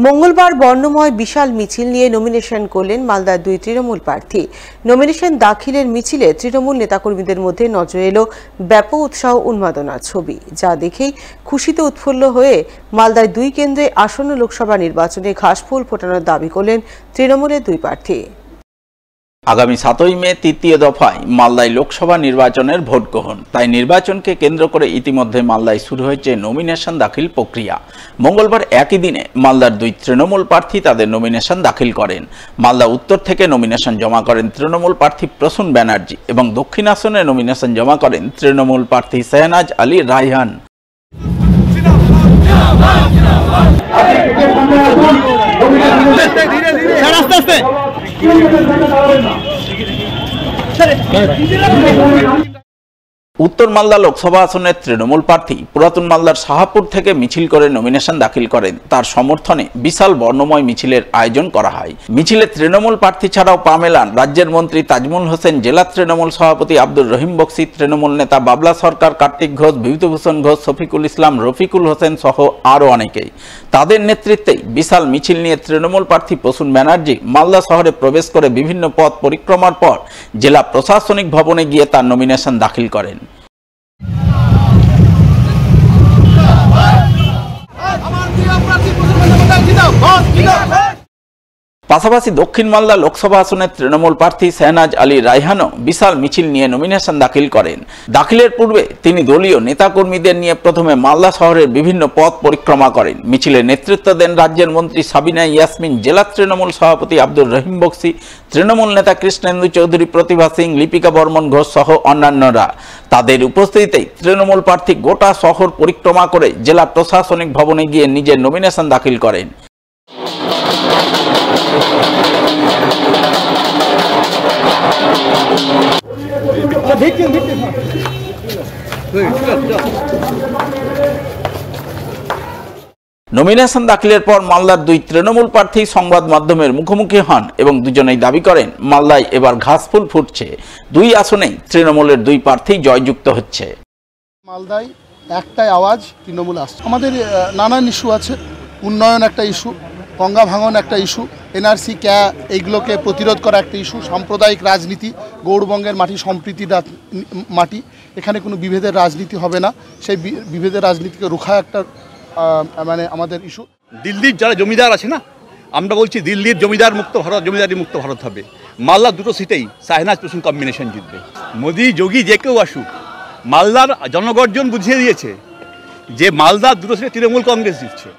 মঙ্গলবার বর্ণময় বিশাল মিছিল নিয়ে নমিনেশন করলেন মালদার দুই তৃণমূল প্রার্থী। নমিনেশন দাখিলের মিছিলে তৃণমূল নেতাকর্মীদের মধ্যে নজরে এলো ব্যাপক উৎসাহ উন্মাদনার ছবি, যা দেখেই খুশিতে উৎফুল্ল হয়ে মালদায় দুই কেন্দ্রে আসন্ন লোকসভা নির্বাচনে ঘাসফুল ফোটানোর দাবি করলেন তৃণমূলের দুই প্রার্থী। আগামী 7ই মে তৃতীয় দফায় মালদায় লোকসভা নির্বাচনের ভোট গ্রহণ। তাই নির্বাচনকে কেন্দ্র করে ইতিমধ্যে মালদায় শুরু হয়েছে নমিনেশন দাখিল প্রক্রিয়া। মঙ্গলবার একই দিনে মালদার দুই তৃণমূল প্রার্থী তাদের নমিনেশন দাখিল করেন। মালদা উত্তর থেকে নমিনেশন জমা করেন তৃণমূল প্রার্থী প্রসূন ব্যানার্জি এবং দক্ষিণ আসনে নমিনেশন জমা করেন তৃণমূল প্রার্থী শাহনাজ আলী রায়হান। উত্তর মালদা লোকসভা আসনের তৃণমূল প্রার্থী পুরাতন মালদার শাহপুর থেকে মিছিল করে নমিনেশন দাখিল করেন। তার সমর্থনে বিশাল বর্ণময় মিছিলের আয়োজন করা হয়। মিছিলে তৃণমূল প্রার্থী ছাড়াও পা মেলান রাজ্যের মন্ত্রী তাজমুল হোসেন, জেলা তৃণমূল সভাপতি আব্দুর রহিম বক্সি, তৃণমূল নেতা বাবলা সরকার, কার্তিক ঘোষ, বিভূতিভূষণ ঘোষ, শফিকুল ইসলাম, রফিকুল হোসেন সহ আরও অনেকেই। তাদের নেতৃত্বেই বিশাল মিছিল নিয়ে তৃণমূল প্রার্থী প্রসূন ব্যানার্জি মালদা শহরে প্রবেশ করে বিভিন্ন পথ পরিক্রমার পর জেলা প্রশাসনিক ভবনে গিয়ে তার নমিনেশন দাখিল করেন। পাশাপাশি দক্ষিণ মালদা লোকসভা আসনের তৃণমূল প্রার্থী শাহনাজ আলী রায়হানও বিশাল মিছিল নিয়ে নমিনেশন দাখিল করেন। দাখিলের পূর্বে তিনি দলীয় নেতাকর্মীদের নিয়ে প্রথমে মালদা শহরের বিভিন্ন পথ পরিক্রমা করেন। মিছিলে নেতৃত্ব দেন রাজ্যের মন্ত্রী সাবিনা ইয়াসমিন, জেলা তৃণমূল সভাপতি আব্দুর রহিম বক্সি, তৃণমূল নেতা কৃষ্ণেন্দু চৌধুরী, প্রতিভা সিং, লিপিকা বর্মন ঘোষ সহ অন্যান্যরা। তাদের উপস্থিতিতেই তৃণমূল প্রার্থী গোটা শহর পরিক্রমা করে জেলা প্রশাসনিক ভবনে গিয়ে নিজের নমিনেশন দাখিল করেন। নমিনেশন দাখিলের পর মালদার দুই তৃণমূল প্রার্থী সংবাদ মাধ্যমের মুখোমুখি হন এবং দুজনেই দাবি করেন মালদায় এবার ঘাসফুল ফুটছে। দুই আসনেই তৃণমূলের দুই প্রার্থী জয়যুক্ত হচ্ছে। মালদায় একটাই আওয়াজ তৃণমূল আসছে। আমাদের নানান ইস্যু আছে, উন্নয়ন একটা ইস্যু, গঙ্গা ভাঙন একটা ইস্যু, এনআরসি এইগুলোকে প্রতিরোধ করা একটা ইস্যু, সাম্প্রদায়িক রাজনীতি, গৌড়বঙ্গের মাটি সম্প্রীতির মাটি, এখানে কোনো বিভেদের রাজনীতি হবে না, সেই বিভেদের রাজনীতিকে রোখা একটা মানে আমাদের ইস্যু। দিল্লির যারা জমিদার আছে না, আমরা বলছি দিল্লির জমিদার মুক্ত ভারত, জমিদারি মুক্ত ভারত হবে। মালদার দুটো সিটেই শাহনাজ প্রসূন কম্বিনেশন জিতবে। মোদি যোগী যে কেউ আসুক, মালদার জনগর্জন বুঝিয়ে দিয়েছে যে মালদার দুটো সিটে তৃণমূল কংগ্রেস জিতছে।